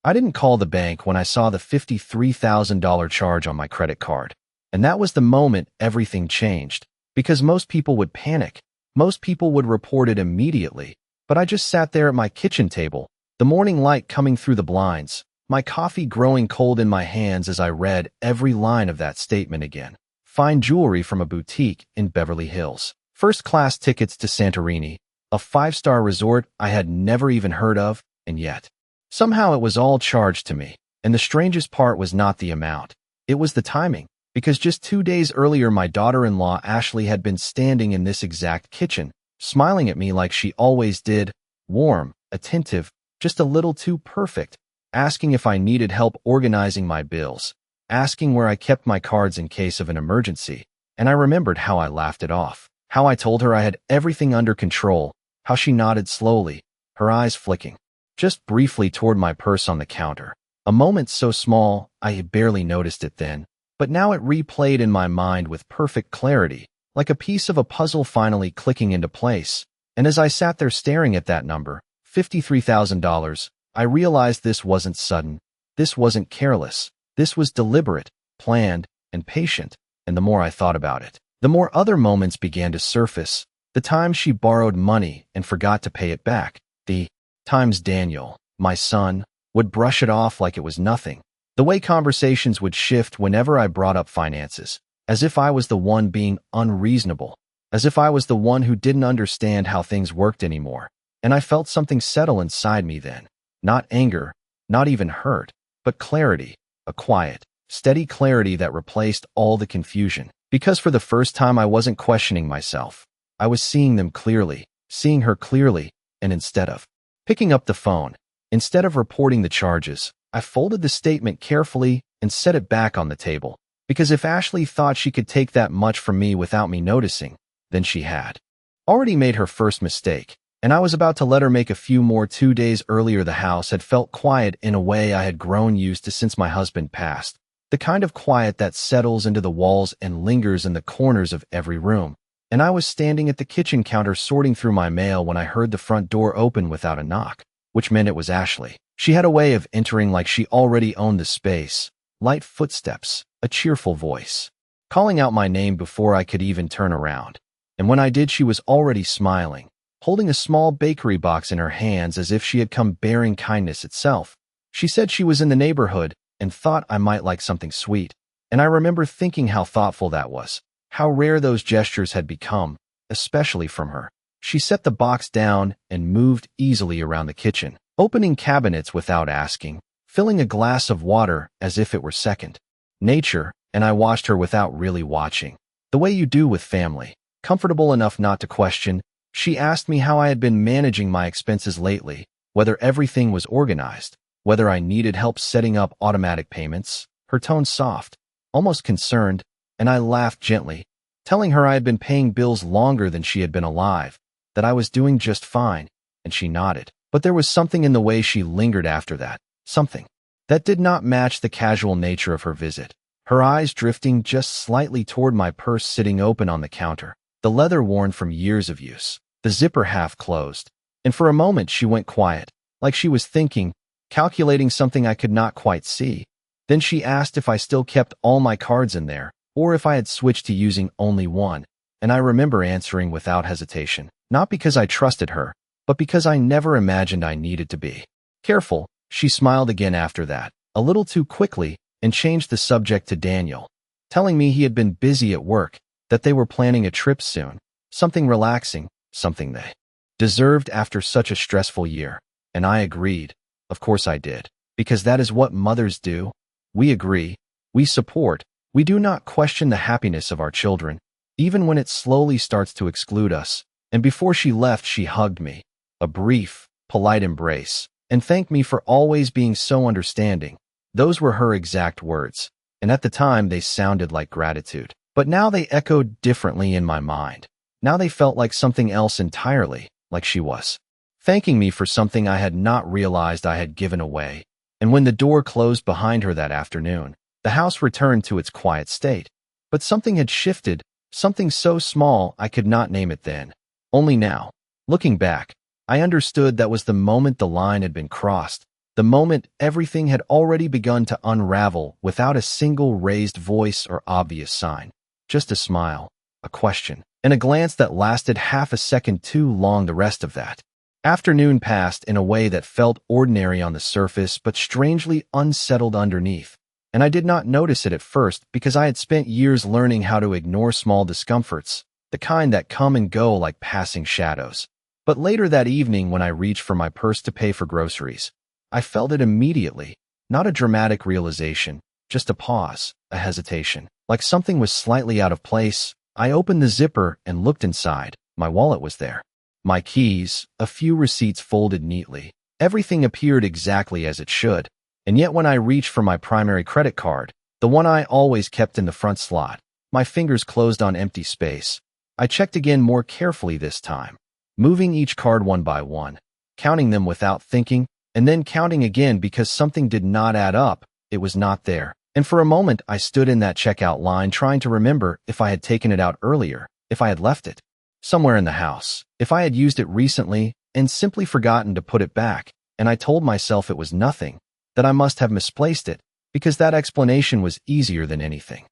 I didn't call the bank when I saw the $53,000 charge on my credit card. And that was the moment everything changed. Because most people would panic. Most people would report it immediately. But I just sat there at my kitchen table, the morning light coming through the blinds, my coffee growing cold in my hands as I read every line of that statement again. Fine jewelry from a boutique in Beverly Hills. First-class tickets to Santorini, a five-star resort I had never even heard of, and yet, somehow it was all charged to me. And the strangest part was not the amount. It was the timing. Because just 2 days earlier, my daughter-in-law Ashley had been standing in this exact kitchen, smiling at me like she always did, warm, attentive, just a little too perfect, asking if I needed help organizing my bills, asking where I kept my cards in case of an emergency. And I remembered how I laughed it off, how I told her I had everything under control, how she nodded slowly, her eyes flicking, just briefly toward my purse on the counter. A moment so small, I had barely noticed it then. But now it replayed in my mind with perfect clarity, like a piece of a puzzle finally clicking into place. And as I sat there staring at that number, $53,000, I realized this wasn't sudden, this wasn't careless, this was deliberate, planned, and patient. And the more I thought about it, the more other moments began to surface. The times she borrowed money and forgot to pay it back. The times Daniel, my son, would brush it off like it was nothing. The way conversations would shift whenever I brought up finances, as if I was the one being unreasonable, as if I was the one who didn't understand how things worked anymore. And I felt something settle inside me then. Not anger, not even hurt, but clarity, a quiet, steady clarity that replaced all the confusion. Because for the first time I wasn't questioning myself. I was seeing them clearly, seeing her clearly, and instead of picking up the phone, instead of reporting the charges, I folded the statement carefully and set it back on the table, because if Ashley thought she could take that much from me without me noticing, then she had already made her first mistake, and I was about to let her make a few more. 2 days earlier, the house had felt quiet in a way I had grown used to since my husband passed, the kind of quiet that settles into the walls and lingers in the corners of every room. And I was standing at the kitchen counter sorting through my mail when I heard the front door open without a knock, which meant it was Ashley. She had a way of entering like she already owned the space. Light footsteps, a cheerful voice, calling out my name before I could even turn around. And when I did, she was already smiling, holding a small bakery box in her hands as if she had come bearing kindness itself. She said she was in the neighborhood and thought I might like something sweet. And I remember thinking how thoughtful that was, how rare those gestures had become, especially from her. She set the box down and moved easily around the kitchen, opening cabinets without asking, filling a glass of water as if it were second nature, and I watched her without really watching. The way you do with family, comfortable enough not to question. She asked me how I had been managing my expenses lately, whether everything was organized, whether I needed help setting up automatic payments, her tone soft, almost concerned, and I laughed gently, telling her I had been paying bills longer than she had been alive, that I was doing just fine, and she nodded. But there was something in the way she lingered after that, something that did not match the casual nature of her visit, her eyes drifting just slightly toward my purse sitting open on the counter, the leather worn from years of use, the zipper half closed. And for a moment she went quiet, like she was thinking, calculating something I could not quite see. Then she asked if I still kept all my cards in there, or if I had switched to using only one. And I remember answering without hesitation, not because I trusted her, but because I never imagined I needed to be. Careful, she smiled again after that, a little too quickly, and changed the subject to Daniel, telling me he had been busy at work, that they were planning a trip soon, something relaxing, something they deserved after such a stressful year. And I agreed. Of course I did, because that is what mothers do. We agree, we support, we do not question the happiness of our children, even when it slowly starts to exclude us. And before she left, she hugged me, a brief, polite embrace, and thanked me for always being so understanding. Those were her exact words, and at the time they sounded like gratitude. But now they echoed differently in my mind. Now they felt like something else entirely, like she was thanking me for something I had not realized I had given away. And when the door closed behind her that afternoon, the house returned to its quiet state. But something had shifted, something so small I could not name it then. Only now, looking back, I understood that was the moment the line had been crossed, The moment everything had already begun to unravel without a single raised voice or obvious sign. Just a smile, a question, and a glance that lasted half a second too long. The rest of that afternoon passed in a way that felt ordinary on the surface but strangely unsettled underneath. And I did not notice it at first because I had spent years learning how to ignore small discomforts, the kind that come and go like passing shadows. But later that evening, when I reached for my purse to pay for groceries, I felt it immediately, not a dramatic realization, just a pause, a hesitation. Like something was slightly out of place. I opened the zipper and looked inside. My wallet was there. My keys, a few receipts folded neatly. Everything appeared exactly as it should. And yet when I reached for my primary credit card, the one I always kept in the front slot, my fingers closed on empty space. I checked again more carefully this time, moving each card one by one, counting them without thinking, and then counting again because something did not add up. It was not there. And for a moment, I stood in that checkout line trying to remember if I had taken it out earlier, if I had left it somewhere in the house, if I had used it recently and simply forgotten to put it back. And I told myself it was nothing, that I must have misplaced it, because that explanation was easier than anything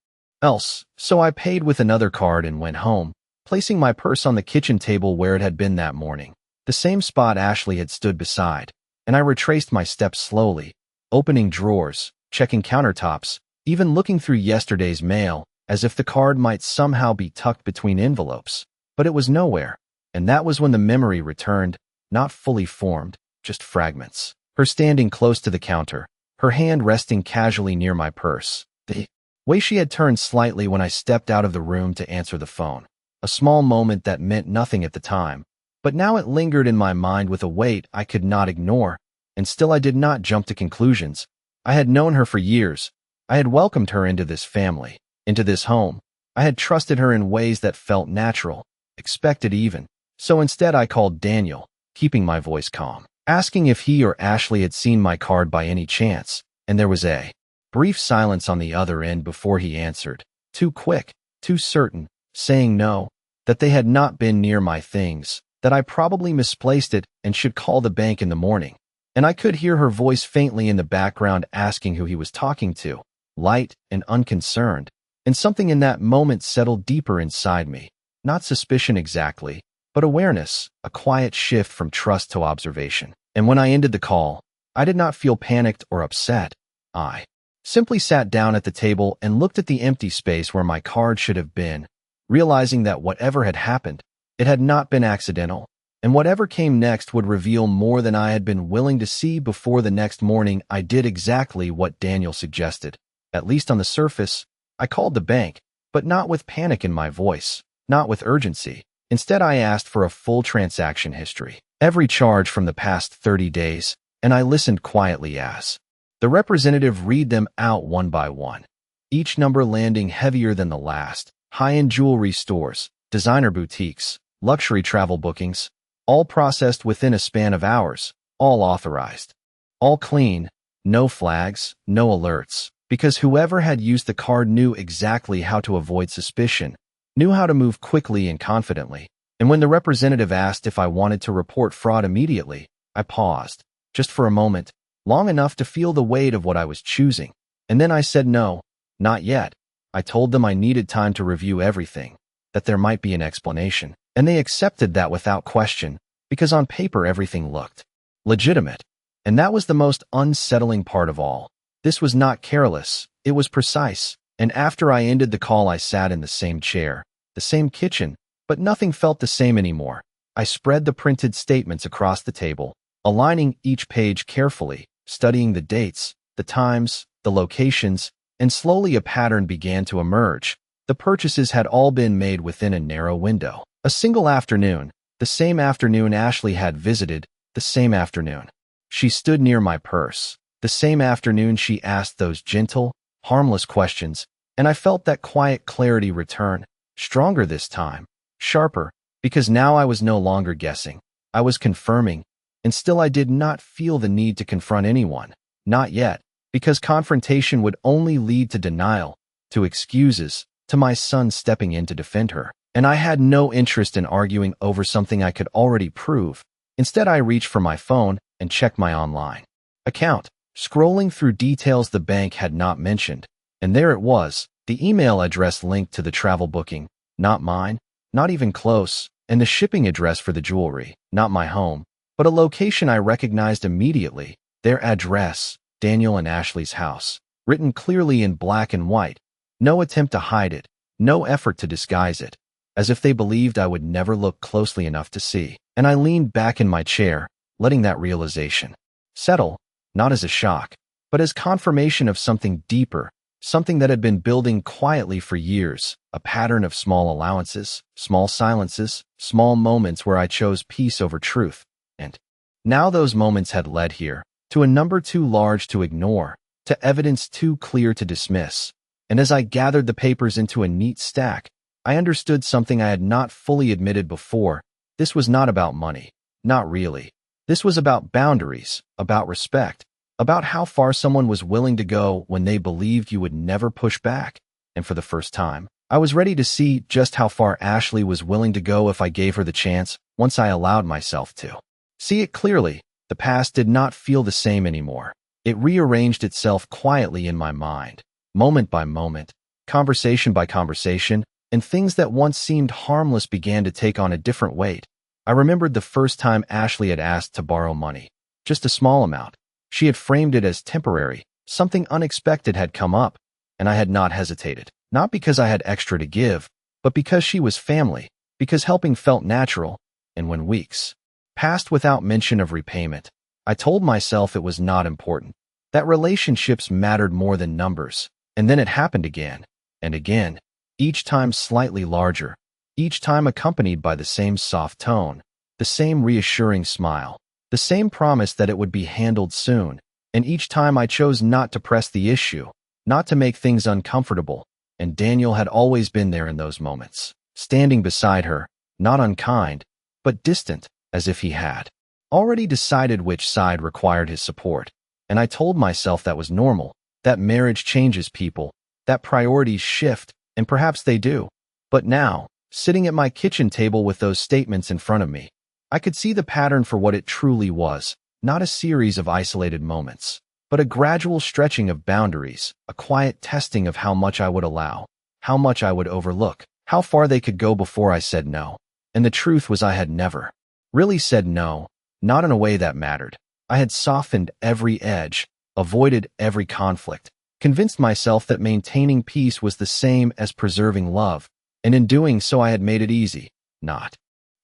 else. So I paid with another card and went home, placing my purse on the kitchen table where it had been that morning, the same spot Ashley had stood beside. And I retraced my steps slowly, opening drawers, checking countertops, even looking through yesterday's mail, as if the card might somehow be tucked between envelopes. But it was nowhere, and that was when the memory returned, not fully formed, just fragments. Her standing close to the counter, her hand resting casually near my purse. The way she had turned slightly when I stepped out of the room to answer the phone. A small moment that meant nothing at the time, but now it lingered in my mind with a weight I could not ignore, and still I did not jump to conclusions. I had known her for years. I had welcomed her into this family, into this home. I had trusted her in ways that felt natural, expected even. So instead I called Daniel, keeping my voice calm, asking if he or Ashley had seen my card by any chance, and there was a brief silence on the other end before he answered, too quick, too certain, saying no, that they had not been near my things, that I probably misplaced it and should call the bank in the morning. And I could hear her voice faintly in the background asking who he was talking to, light and unconcerned, and something in that moment settled deeper inside me. Not suspicion exactly, but awareness, a quiet shift from trust to observation. And when I ended the call, I did not feel panicked or upset. I simply sat down at the table and looked at the empty space where my card should have been, realizing that whatever had happened, it had not been accidental, and whatever came next would reveal more than I had been willing to see before. The next morning, I did exactly what Daniel suggested. At least on the surface, I called the bank, but not with panic in my voice, not with urgency. Instead, I asked for a full transaction history, every charge from the past 30 days, and I listened quietly as the representative read them out one by one, each number landing heavier than the last. High-end jewelry stores, designer boutiques, luxury travel bookings, all processed within a span of hours, all authorized, all clean, no flags, no alerts, because whoever had used the card knew exactly how to avoid suspicion, knew how to move quickly and confidently. And when the representative asked if I wanted to report fraud immediately, I paused, just for a moment, long enough to feel the weight of what I was choosing. And then I said no, not yet. I told them I needed time to review everything, that there might be an explanation. And they accepted that without question, because on paper everything looked legitimate. And that was the most unsettling part of all. This was not careless, it was precise. And after I ended the call, I sat in the same chair, the same kitchen, but nothing felt the same anymore. I spread the printed statements across the table, aligning each page carefully, studying the dates, the times, the locations, and slowly a pattern began to emerge. The purchases had all been made within a narrow window. A single afternoon, the same afternoon Ashley had visited, the same afternoon she stood near my purse, the same afternoon she asked those gentle, harmless questions, and I felt that quiet clarity return, stronger this time, sharper, because now I was no longer guessing. I was confirming, and still I did not feel the need to confront anyone, not yet, because confrontation would only lead to denial, to excuses, to my son stepping in to defend her. And I had no interest in arguing over something I could already prove. Instead, I reached for my phone and checked my online account, scrolling through details the bank had not mentioned. And there it was, the email address linked to the travel booking, not mine, not even close, and the shipping address for the jewelry, not my home, but a location I recognized immediately, their address, Daniel and Ashley's house, written clearly in black and white. No attempt to hide it, no effort to disguise it, as if they believed I would never look closely enough to see. And I leaned back in my chair, letting that realization settle, not as a shock, but as confirmation of something deeper, something that had been building quietly for years, a pattern of small allowances, small silences, small moments where I chose peace over truth. And now those moments had led here, to a number too large to ignore, to evidence too clear to dismiss. And as I gathered the papers into a neat stack, I understood something I had not fully admitted before. This was not about money. Not really. This was about boundaries, about respect, about how far someone was willing to go when they believed you would never push back. And for the first time, I was ready to see just how far Ashley was willing to go if I gave her the chance, once I allowed myself to see it clearly. The past did not feel the same anymore. It rearranged itself quietly in my mind, moment by moment, conversation by conversation, and things that once seemed harmless began to take on a different weight. I remembered the first time Ashley had asked to borrow money, just a small amount. She had framed it as temporary. Something unexpected had come up, and I had not hesitated. Not because I had extra to give, but because she was family, because helping felt natural. And when weeks passed without mention of repayment, I told myself it was not important, that relationships mattered more than numbers. And then it happened again, and again, each time slightly larger, each time accompanied by the same soft tone, the same reassuring smile, the same promise that it would be handled soon. And each time I chose not to press the issue, not to make things uncomfortable. And Daniel had always been there in those moments, standing beside her, not unkind, but distant, as if he had already decided which side required his support. And I told myself that was normal, that marriage changes people, that priorities shift, and perhaps they do. But now, sitting at my kitchen table with those statements in front of me, I could see the pattern for what it truly was, not a series of isolated moments, but a gradual stretching of boundaries, a quiet testing of how much I would allow, how much I would overlook, how far they could go before I said no. And the truth was I had never really said no, not in a way that mattered. I had softened every edge, avoided every conflict, convinced myself that maintaining peace was the same as preserving love, and in doing so I had made it easy, not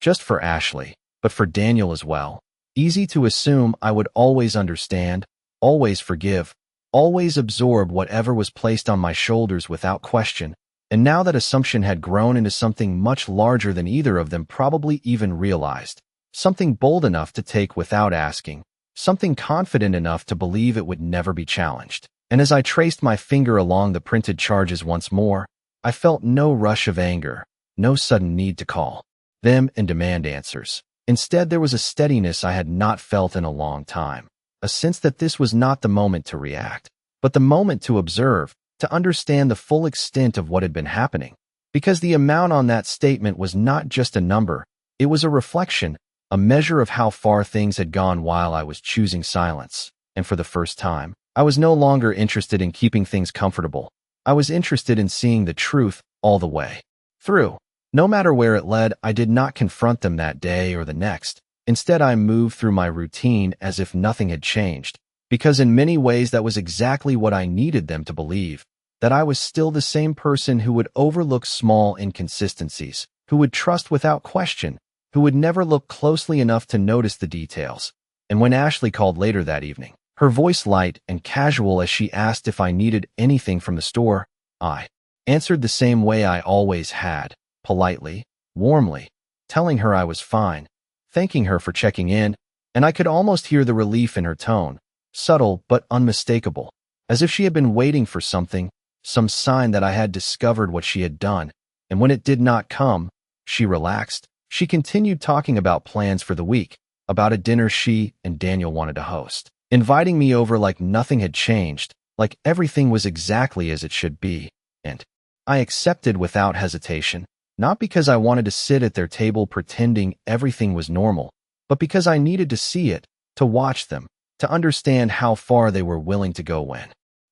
just for Ashley, but for Daniel as well. Easy to assume I would always understand, always forgive, always absorb whatever was placed on my shoulders without question. And now that assumption had grown into something much larger than either of them probably even realized, something bold enough to take without asking, something confident enough to believe it would never be challenged. And as I traced my finger along the printed charges once more, I felt no rush of anger, no sudden need to call them and demand answers. Instead, there was a steadiness I had not felt in a long time, a sense that this was not the moment to react, but the moment to observe, to understand the full extent of what had been happening. Because the amount on that statement was not just a number, it was a reflection, a measure of how far things had gone while I was choosing silence. And for the first time, I was no longer interested in keeping things comfortable. I was interested in seeing the truth all the way through. No matter where it led, I did not confront them that day or the next. Instead, I moved through my routine as if nothing had changed, because in many ways that was exactly what I needed them to believe, that I was still the same person who would overlook small inconsistencies, who would trust without question, who would never look closely enough to notice the details. And when Ashley called later that evening, her voice light and casual as she asked if I needed anything from the store, I answered the same way I always had, politely, warmly, telling her I was fine, thanking her for checking in, and I could almost hear the relief in her tone, subtle but unmistakable, as if she had been waiting for something, some sign that I had discovered what she had done. And when it did not come, she relaxed. She continued talking about plans for the week, about a dinner she and Daniel wanted to host, inviting me over like nothing had changed, like everything was exactly as it should be. And I accepted without hesitation, not because I wanted to sit at their table pretending everything was normal, but because I needed to see it, to watch them, to understand how far they were willing to go when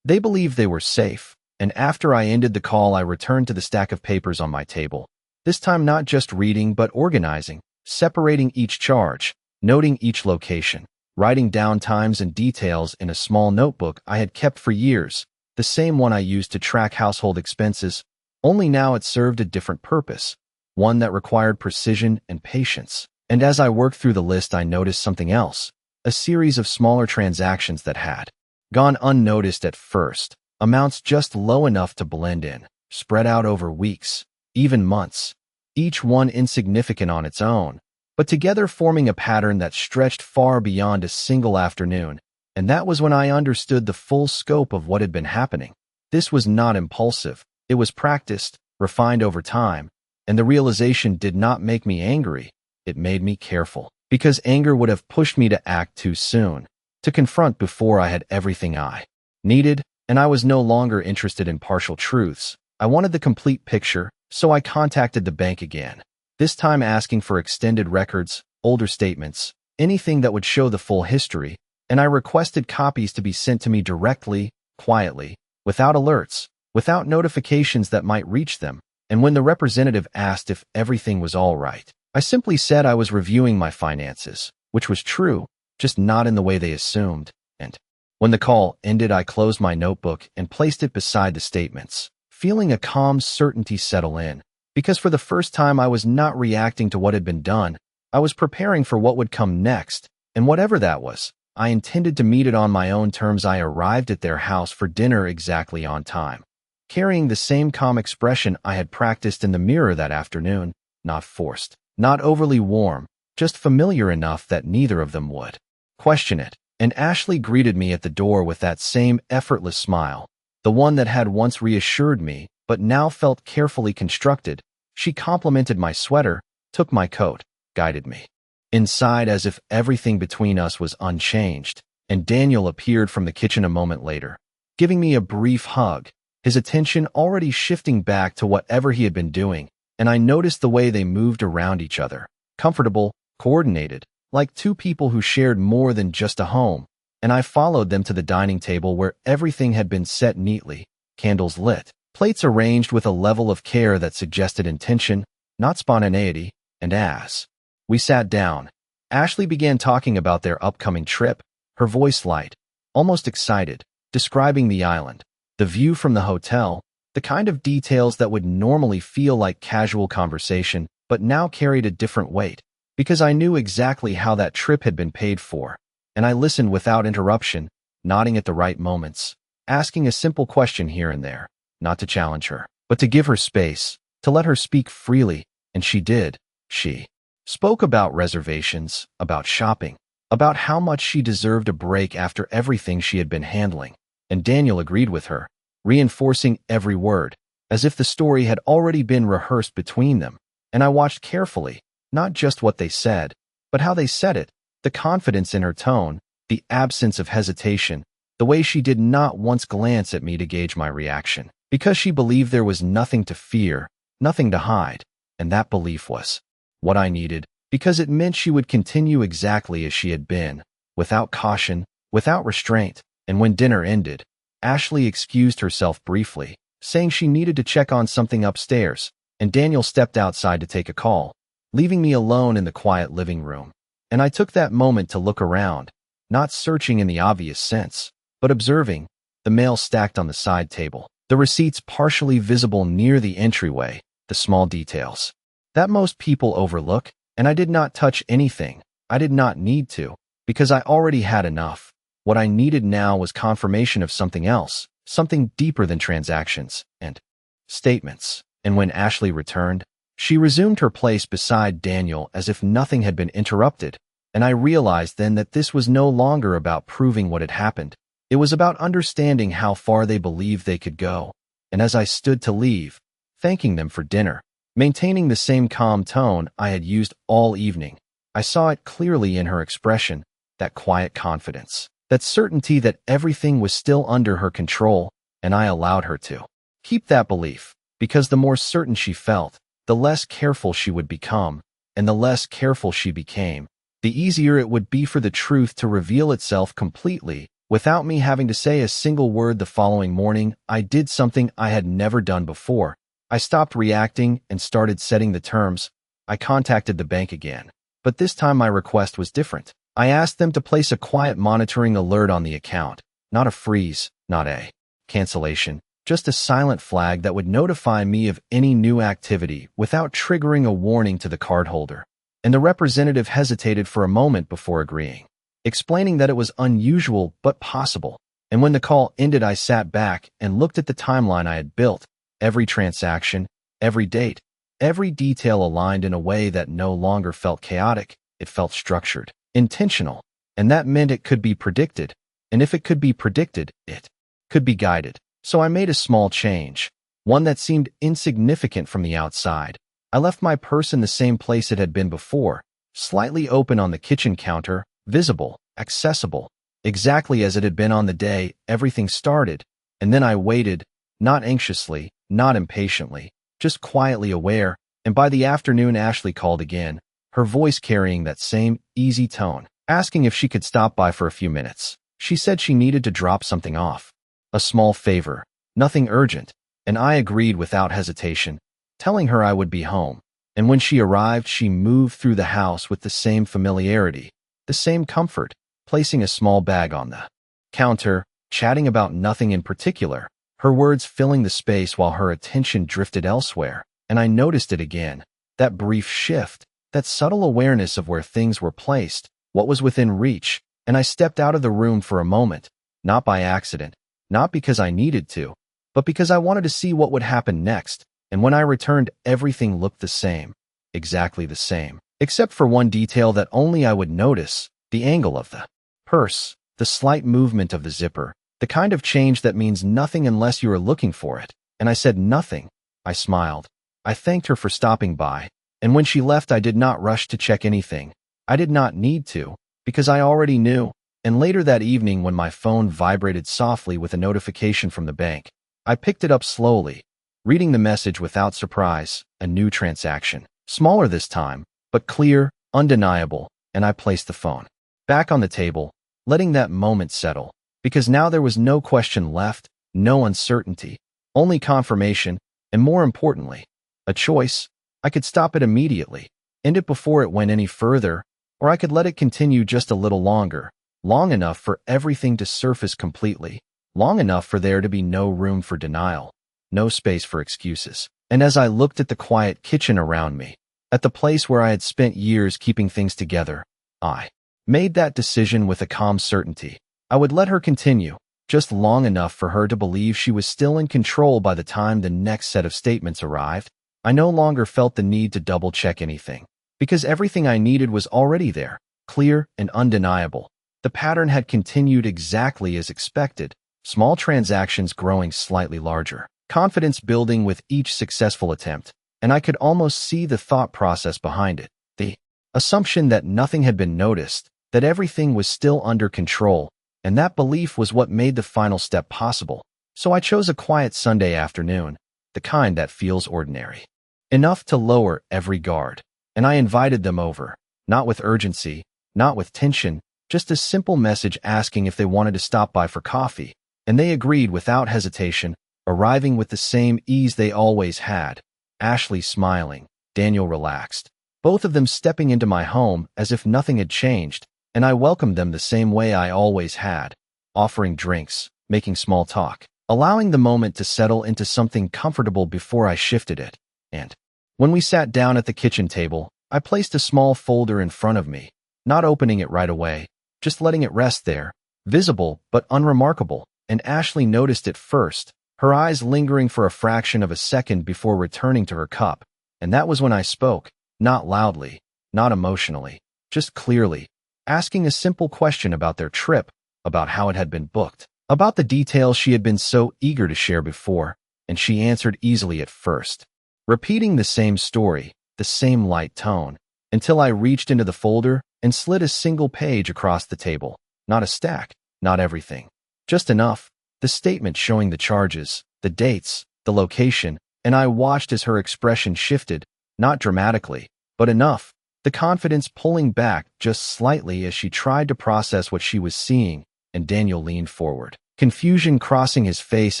they believed they were safe. And after I ended the call, I returned to the stack of papers on my table, this time not just reading but organizing, separating each charge, noting each location, writing down times and details in a small notebook I had kept for years, the same one I used to track household expenses, only now it served a different purpose, one that required precision and patience. And as I worked through the list, I noticed something else, a series of smaller transactions that had gone unnoticed at first, amounts just low enough to blend in, spread out over weeks, even months, each one insignificant on its own, but together forming a pattern that stretched far beyond a single afternoon. And that was when I understood the full scope of what had been happening. This was not impulsive. It was practiced, refined over time, and the realization did not make me angry. It made me careful, because anger would have pushed me to act too soon, to confront before I had everything I needed, and I was no longer interested in partial truths. I wanted the complete picture, so I contacted the bank again, this time asking for extended records, older statements, anything that would show the full history, and I requested copies to be sent to me directly, quietly, without alerts, without notifications that might reach them. And when the representative asked if everything was all right, I simply said I was reviewing my finances, which was true, just not in the way they assumed. And when the call ended, I closed my notebook and placed it beside the statements, feeling a calm certainty settle in, because for the first time I was not reacting to what had been done. I was preparing for what would come next, and whatever that was, I intended to meet it on my own terms. I arrived at their house for dinner exactly on time, carrying the same calm expression I had practiced in the mirror that afternoon, not forced, not overly warm, just familiar enough that neither of them would question it. And Ashley greeted me at the door with that same effortless smile, the one that had once reassured me, but now felt carefully constructed. She complimented my sweater, took my coat, guided me inside as if everything between us was unchanged, and Daniel appeared from the kitchen a moment later, giving me a brief hug, his attention already shifting back to whatever he had been doing, and I noticed the way they moved around each other, comfortable, coordinated, like two people who shared more than just a home. And I followed them to the dining table where everything had been set neatly, candles lit, plates arranged with a level of care that suggested intention, not spontaneity. And as we sat down, Ashley began talking about their upcoming trip, her voice light, almost excited, describing the island, the view from the hotel, the kind of details that would normally feel like casual conversation, but now carried a different weight, because I knew exactly how that trip had been paid for. And I listened without interruption, nodding at the right moments, asking a simple question here and there, not to challenge her, but to give her space, to let her speak freely, and she did. She spoke about reservations, about shopping, about how much she deserved a break after everything she had been handling, and Daniel agreed with her, reinforcing every word, as if the story had already been rehearsed between them. And I watched carefully, not just what they said, but how they said it, the confidence in her tone, the absence of hesitation, the way she did not once glance at me to gauge my reaction, because she believed there was nothing to fear, nothing to hide, and that belief was what I needed, because it meant she would continue exactly as she had been, without caution, without restraint. And when dinner ended, Ashley excused herself briefly, saying she needed to check on something upstairs, and Daniel stepped outside to take a call, leaving me alone in the quiet living room. And I took that moment to look around, not searching in the obvious sense, but observing, the mail stacked on the side table, the receipts partially visible near the entryway, the small details that most people overlook. And I did not touch anything. I did not need to, because I already had enough. What I needed now was confirmation of something else, something deeper than transactions and statements. And when Ashley returned, she resumed her place beside Daniel as if nothing had been interrupted, and I realized then that this was no longer about proving what had happened. It was about understanding how far they believed they could go. And as I stood to leave, thanking them for dinner, maintaining the same calm tone I had used all evening, I saw it clearly in her expression, that quiet confidence, that certainty that everything was still under her control, and I allowed her to keep that belief, because the more certain she felt, the less careful she would become, and the less careful she became, the easier it would be for the truth to reveal itself completely. Without me having to say a single word the following morning, I did something I had never done before. I stopped reacting and started setting the terms. I contacted the bank again. But this time my request was different. I asked them to place a quiet monitoring alert on the account. Not a freeze, not a cancellation, just a silent flag that would notify me of any new activity without triggering a warning to the cardholder. And the representative hesitated for a moment before agreeing, explaining that it was unusual but possible. And when the call ended, I sat back and looked at the timeline I had built. Every transaction, every date, every detail aligned in a way that no longer felt chaotic. It felt structured, intentional, and that meant it could be predicted. And if it could be predicted, it could be guided. So I made a small change, one that seemed insignificant from the outside. I left my purse in the same place it had been before, slightly open on the kitchen counter, visible, accessible, exactly as it had been on the day everything started. And then I waited, not anxiously, not impatiently, just quietly aware. And by the afternoon, Ashley called again, her voice carrying that same easy tone, asking if she could stop by for a few minutes. She said she needed to drop something off. A small favor, nothing urgent, and I agreed without hesitation, telling her I would be home. And when she arrived, she moved through the house with the same familiarity, the same comfort, placing a small bag on the counter, chatting about nothing in particular, her words filling the space while her attention drifted elsewhere. And I noticed it again, that brief shift, that subtle awareness of where things were placed, what was within reach. And I stepped out of the room for a moment, not by accident, not because I needed to, but because I wanted to see what would happen next. And when I returned, everything looked the same, exactly the same, except for one detail that only I would notice: the angle of the purse, the slight movement of the zipper, the kind of change that means nothing unless you are looking for it. And I said nothing. I smiled. I thanked her for stopping by, and when she left, I did not rush to check anything. I did not need to, because I already knew. And later that evening, when my phone vibrated softly with a notification from the bank, I picked it up slowly, reading the message without surprise. A new transaction, smaller this time, but clear, undeniable, and I placed the phone back on the table, letting that moment settle, because now there was no question left, no uncertainty, only confirmation, and more importantly, a choice. I could stop it immediately, end it before it went any further, or I could let it continue just a little longer, long enough for everything to surface completely, long enough for there to be no room for denial, no space for excuses. And as I looked at the quiet kitchen around me, at the place where I had spent years keeping things together, I made that decision with a calm certainty. I would let her continue, just long enough for her to believe she was still in control. By the time the next set of statements arrived, I no longer felt the need to double-check anything, because everything I needed was already there, clear and undeniable. The pattern had continued exactly as expected, small transactions growing slightly larger, confidence building with each successful attempt, and I could almost see the thought process behind it. The assumption that nothing had been noticed, that everything was still under control, and that belief was what made the final step possible. So I chose a quiet Sunday afternoon, the kind that feels ordinary, enough to lower every guard. And I invited them over, not with urgency, not with tension, just a simple message asking if they wanted to stop by for coffee. And they agreed without hesitation, arriving with the same ease they always had. Ashley smiling, Daniel relaxed, both of them stepping into my home as if nothing had changed. And I welcomed them the same way I always had, offering drinks, making small talk, allowing the moment to settle into something comfortable before I shifted it. And when we sat down at the kitchen table, I placed a small folder in front of me, not opening it right away, just letting it rest there, visible but unremarkable. And Ashley noticed it first, her eyes lingering for a fraction of a second before returning to her cup. And that was when I spoke, not loudly, not emotionally, just clearly, asking a simple question about their trip, about how it had been booked, about the details she had been so eager to share before. And she answered easily at first, repeating the same story, the same light tone, until I reached into the folder and slid a single page across the table. Not a stack, not everything, just enough. The statement showing the charges, the dates, the location, and I watched as her expression shifted, not dramatically, but enough. the confidence pulling back just slightly as she tried to process what she was seeing, and Daniel leaned forward, confusion crossing his face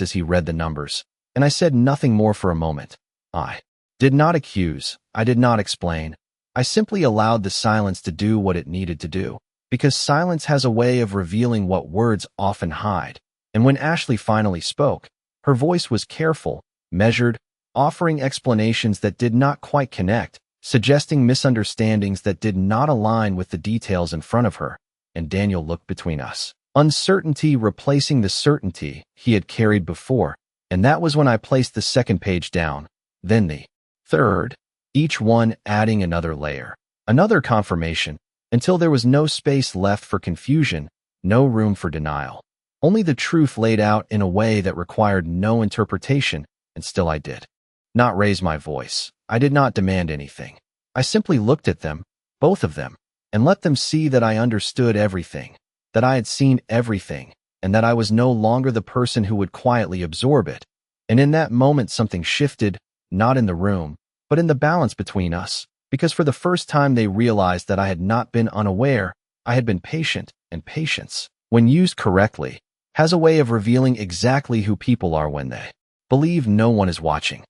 as he read the numbers, and I said nothing more for a moment. I did not accuse, I did not explain. I simply allowed the silence to do what it needed to do, because silence has a way of revealing what words often hide. And when Ashley finally spoke, her voice was careful, measured, offering explanations that did not quite connect, suggesting misunderstandings that did not align with the details in front of her, and Daniel looked between us. Uncertainty replacing the certainty he had carried before, and that was when I placed the second page down, then the third, each one adding another layer, another confirmation, until there was no space left for confusion, no room for denial. Only the truth laid out in a way that required no interpretation, and still I did not raise my voice. I did not demand anything. I simply looked at them, both of them, and let them see that I understood everything, that I had seen everything, and that I was no longer the person who would quietly absorb it. And in that moment something shifted, not in the room, but in the balance between us, because for the first time they realized that I had not been unaware, I had been patient, and patience, when used correctly, has a way of revealing exactly who people are when they believe no one is watching.